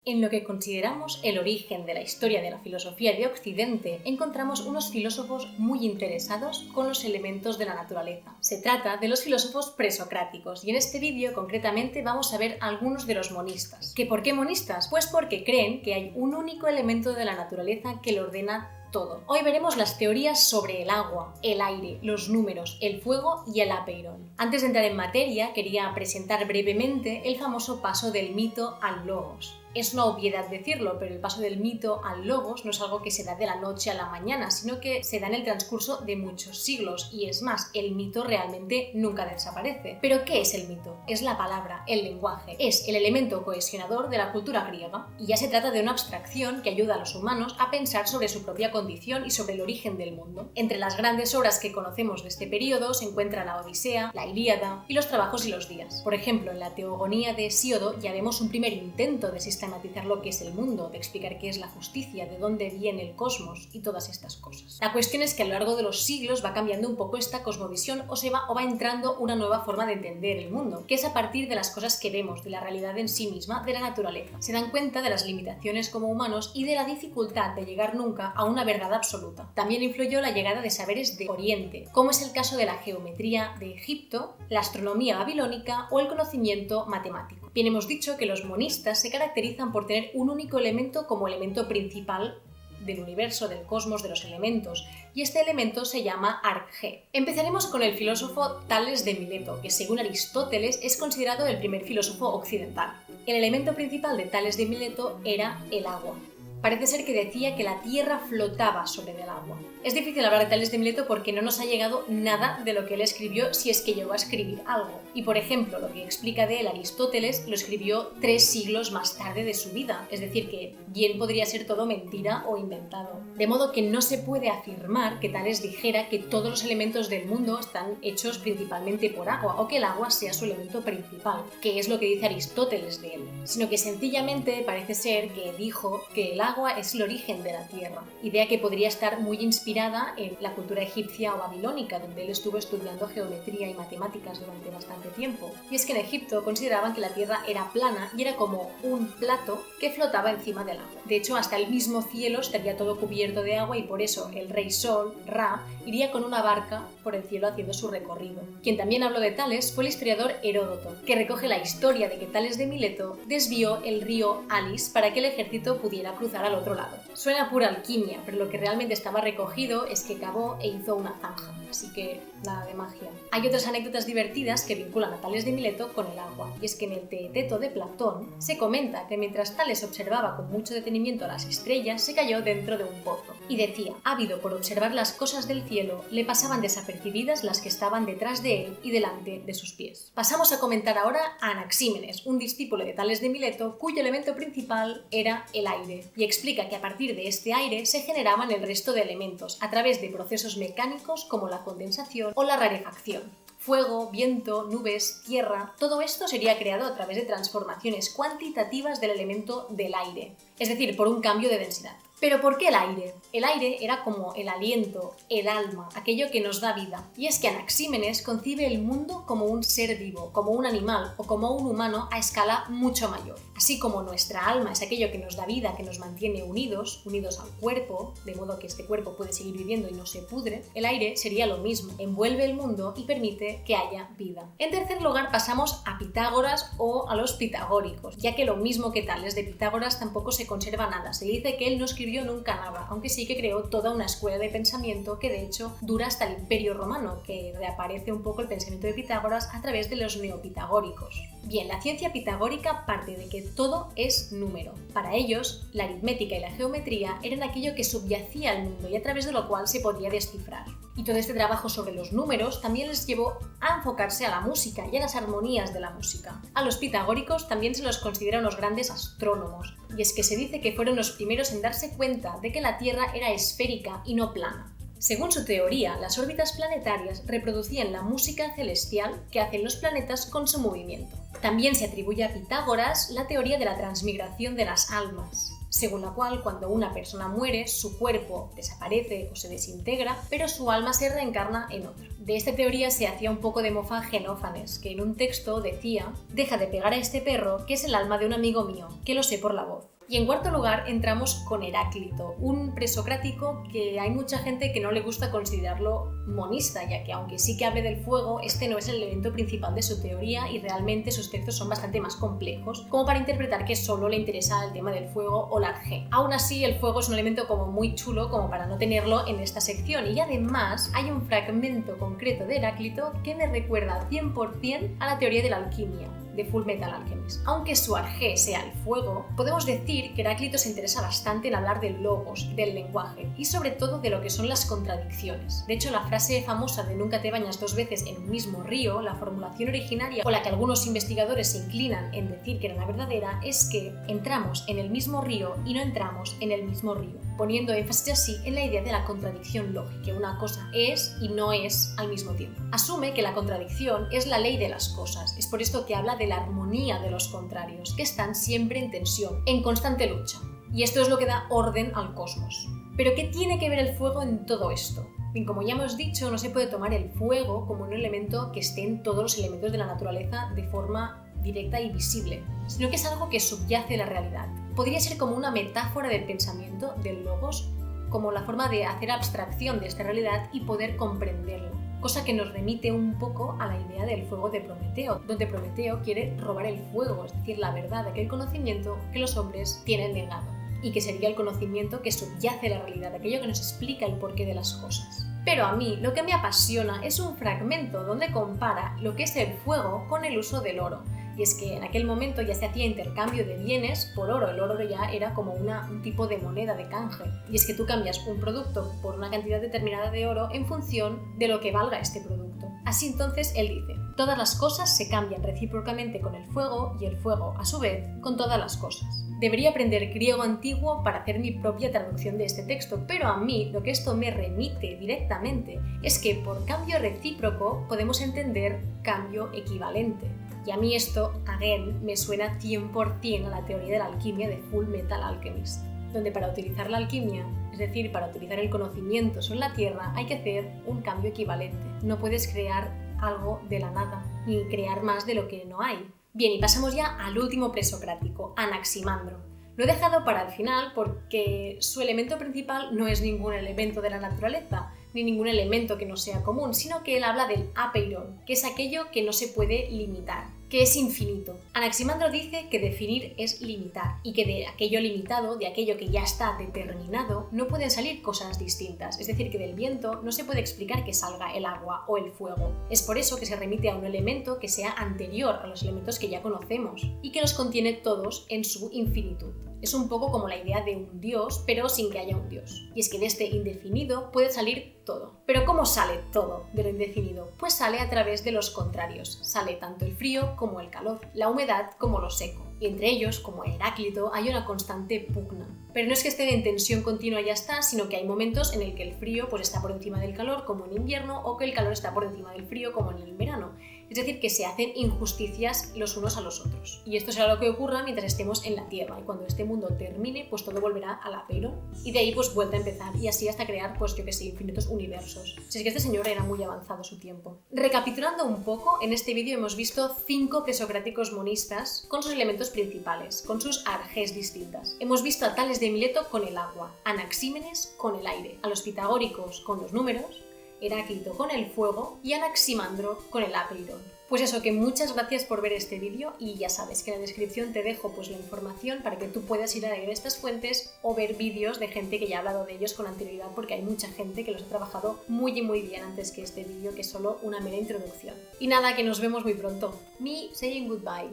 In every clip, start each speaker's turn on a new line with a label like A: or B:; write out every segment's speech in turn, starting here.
A: En lo que consideramos el origen de la historia de la filosofía de Occidente, encontramos unos filósofos muy interesados con los elementos de la naturaleza. Se trata de los filósofos presocráticos y en este vídeo concretamente vamos a ver algunos de los monistas. ¿Que por qué monistas? Pues porque creen que hay un único elemento de la naturaleza que lo ordena todo. Hoy veremos las teorías sobre el agua, el aire, los números, el fuego y el apeirón. Antes de entrar en materia, quería presentar brevemente el famoso paso del mito al logos. Es una obviedad decirlo, pero el paso del mito al logos no es algo que se da de la noche a la mañana, sino que se da en el transcurso de muchos siglos, y es más, el mito realmente nunca desaparece. ¿Pero qué es el mito? Es la palabra, el lenguaje, es el elemento cohesionador de la cultura griega, y ya se trata de una abstracción que ayuda a los humanos a pensar sobre su propia condición y sobre el origen del mundo. Entre las grandes obras que conocemos de este periodo se encuentra la Odisea, la Ilíada y los Trabajos y los Días. Por ejemplo, en la Teogonía de Hesíodo ya vemos un primer intento de sistematizar lo que es el mundo, de explicar qué es la justicia, de dónde viene el cosmos y todas estas cosas. La cuestión es que a lo largo de los siglos va cambiando un poco esta cosmovisión o va entrando una nueva forma de entender el mundo, que es a partir de las cosas que vemos, de la realidad en sí misma, de la naturaleza. Se dan cuenta de las limitaciones como humanos y de la dificultad de llegar nunca a una verdad absoluta. También influyó la llegada de saberes de Oriente, como es el caso de la geometría de Egipto, la astronomía babilónica o el conocimiento matemático. Bien, hemos dicho que los monistas se caracterizan por tener un único elemento como elemento principal del universo, del cosmos, de los elementos, y este elemento se llama Arcgé. Empezaremos con el filósofo Tales de Mileto, que según Aristóteles es considerado el primer filósofo occidental. El elemento principal de Tales de Mileto era el agua. Parece ser que decía que la tierra flotaba sobre el agua. Es difícil hablar de Tales de Mileto porque no nos ha llegado nada de lo que él escribió, si es que llegó a escribir algo. Y por ejemplo, lo que explica de él Aristóteles lo escribió 3 siglos más tarde de su vida, es decir que bien podría ser todo mentira o inventado. De modo que no se puede afirmar que Tales dijera que todos los elementos del mundo están hechos principalmente por agua o que el agua sea su elemento principal, que es lo que dice Aristóteles de él, sino que sencillamente parece ser que dijo que el agua es el origen de la tierra, idea que podría estar muy inspirada en la cultura egipcia o babilónica, donde él estuvo estudiando geometría y matemáticas durante bastante tiempo. Y es que en Egipto consideraban que la tierra era plana y era como un plato que flotaba encima del agua. De hecho, hasta el mismo cielo estaría todo cubierto de agua y por eso el rey Sol, Ra, iría con una barca por el cielo haciendo su recorrido. Quien también habló de Tales fue el historiador Heródoto, que recoge la historia de que Tales de Mileto desvió el río Alis para que el ejército pudiera cruzar al otro lado. Suena pura alquimia, pero lo que realmente estaba recogido es que cavó e hizo una zanja, así que nada de magia. Hay otras anécdotas divertidas que vinculan a Tales de Mileto con el agua, y es que en el Teeteto de Platón se comenta que mientras Tales observaba con mucho detenimiento a las estrellas, se cayó dentro de un pozo, y decía, ávido por observar las cosas del cielo, le pasaban desapercibidas las que estaban detrás de él y delante de sus pies. Pasamos a comentar ahora a Anaxímenes, un discípulo de Tales de Mileto, cuyo elemento principal era el aire, y explica que a partir de este aire se generaban el resto de elementos, a través de procesos mecánicos como la condensación o la rarefacción. Fuego, viento, nubes, tierra, todo esto sería creado a través de transformaciones cuantitativas del elemento del aire, es decir, por un cambio de densidad. ¿Pero por qué el aire? El aire era como el aliento, el alma, aquello que nos da vida. Y es que Anaxímenes concibe el mundo como un ser vivo, como un animal o como un humano a escala mucho mayor. Así como nuestra alma es aquello que nos da vida, que nos mantiene unidos al cuerpo, de modo que este cuerpo puede seguir viviendo y no se pudre, el aire sería lo mismo, envuelve el mundo y permite que haya vida. En tercer lugar pasamos a Pitágoras o a los pitagóricos, ya que lo mismo que Tales de Pitágoras tampoco se conserva nada. Se dice que él no escribió nunca nada, aunque sí que creó toda una escuela de pensamiento que de hecho dura hasta el Imperio Romano, que reaparece un poco el pensamiento de Pitágoras a través de los neopitagóricos. Bien, la ciencia pitagórica parte de que todo es número. Para ellos, la aritmética y la geometría eran aquello que subyacía al mundo y a través de lo cual se podía descifrar. Y todo este trabajo sobre los números también les llevó a enfocarse a la música y a las armonías de la música. A los pitagóricos también se los considera unos grandes astrónomos, y es que se dice que fueron los primeros en darse cuenta de que la Tierra era esférica y no plana. Según su teoría, las órbitas planetarias reproducían la música celestial que hacen los planetas con su movimiento. También se atribuye a Pitágoras la teoría de la transmigración de las almas, según la cual cuando una persona muere, su cuerpo desaparece o se desintegra, pero su alma se reencarna en otro. De esta teoría se hacía un poco de mofa Genófanes, que en un texto decía: «Deja de pegar a este perro, que es el alma de un amigo mío, que lo sé por la voz». Y en cuarto lugar entramos con Heráclito, un presocrático que hay mucha gente que no le gusta considerarlo monista, ya que aunque sí que hable del fuego, este no es el elemento principal de su teoría y realmente sus textos son bastante más complejos, como para interpretar que solo le interesa el tema del fuego o la arge. Aún así, el fuego es un elemento como muy chulo como para no tenerlo en esta sección, y además hay un fragmento concreto de Heráclito que me recuerda 100% a la teoría de la alquimia de Fullmetal Alchemist. Aunque su arjé sea el fuego, podemos decir que Heráclito se interesa bastante en hablar del logos, del lenguaje y sobre todo de lo que son las contradicciones. De hecho, la frase famosa de nunca te bañas dos veces en un mismo río, la formulación originaria con la que algunos investigadores se inclinan en decir que era la verdadera, es que entramos en el mismo río y no entramos en el mismo río, poniendo énfasis así en la idea de la contradicción lógica, que una cosa es y no es al mismo tiempo. Asume que la contradicción es la ley de las cosas, es por esto que habla de la armonía de los contrarios, que están siempre en tensión, en constante lucha. Y esto es lo que da orden al cosmos. ¿Pero qué tiene que ver el fuego en todo esto? Bien, como ya hemos dicho, no se puede tomar el fuego como un elemento que esté en todos los elementos de la naturaleza de forma directa y visible, sino que es algo que subyace la realidad. Podría ser como una metáfora del pensamiento, del logos, como la forma de hacer abstracción de esta realidad y poder comprenderla. Cosa que nos remite un poco a la idea del fuego de Prometeo, donde Prometeo quiere robar el fuego, es decir, la verdad, aquel conocimiento que los hombres tienen negado, y que sería el conocimiento que subyace la realidad, aquello que nos explica el porqué de las cosas. Pero a mí lo que me apasiona es un fragmento donde compara lo que es el fuego con el uso del oro. Y es que en aquel momento ya se hacía intercambio de bienes por oro, el oro ya era como un tipo de moneda de canje. Y es que tú cambias un producto por una cantidad determinada de oro en función de lo que valga este producto. Así entonces él dice, todas las cosas se cambian recíprocamente con el fuego y el fuego, a su vez, con todas las cosas. Debería aprender griego antiguo para hacer mi propia traducción de este texto, pero a mí lo que esto me remite directamente es que por cambio recíproco podemos entender cambio equivalente. Y a mí esto, again, me suena 100% a la teoría de la alquimia de Fullmetal Alchemist, donde para utilizar la alquimia, es decir, para utilizar el conocimiento sobre la Tierra, hay que hacer un cambio equivalente. No puedes crear algo de la nada, ni crear más de lo que no hay. Bien, y pasamos ya al último presocrático, Anaximandro. Lo he dejado para el final porque su elemento principal no es ningún elemento de la naturaleza, ni ningún elemento que no sea común, sino que él habla del apeiron, que es aquello que no se puede limitar, que es infinito. Anaximandro dice que definir es limitar, y que de aquello limitado, de aquello que ya está determinado, no pueden salir cosas distintas. Es decir, que del viento no se puede explicar que salga el agua o el fuego. Es por eso que se remite a un elemento que sea anterior a los elementos que ya conocemos, y que los contiene todos en su infinitud. Es un poco como la idea de un dios, pero sin que haya un dios. Y es que de este indefinido puede salir todo. ¿Pero cómo sale todo de lo indefinido? Pues sale a través de los contrarios. Sale tanto el frío como el calor, la humedad como lo seco. Y entre ellos, como Heráclito, hay una constante pugna. Pero no es que estén en tensión continua y ya está, sino que hay momentos en el que el frío pues, está por encima del calor, como en invierno, o que el calor está por encima del frío, como en el verano. Es decir, que se hacen injusticias los unos a los otros. Y esto será lo que ocurra mientras estemos en la Tierra. Y cuando este mundo termine, pues todo volverá al apeiron. Y de ahí pues vuelve a empezar. Y así hasta crear, pues yo que sé, infinitos universos. Si es que este señor era muy avanzado su tiempo. Recapitulando un poco, en este vídeo hemos visto 5 presocráticos monistas con sus elementos principales, con sus arjés distintas. Hemos visto a Tales de Mileto con el agua, a Anaxímenes con el aire, a los pitagóricos con los números, Heráclito con el fuego y Anaximandro con el apeiron. Pues eso, que muchas gracias por ver este vídeo y ya sabes que en la descripción te dejo pues la información para que tú puedas ir a leer estas fuentes o ver vídeos de gente que ya ha hablado de ellos con anterioridad, porque hay mucha gente que los ha trabajado muy bien antes que este vídeo, que es solo una mera introducción. Y nada, que nos vemos muy pronto. Me saying goodbye.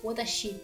A: What a shit.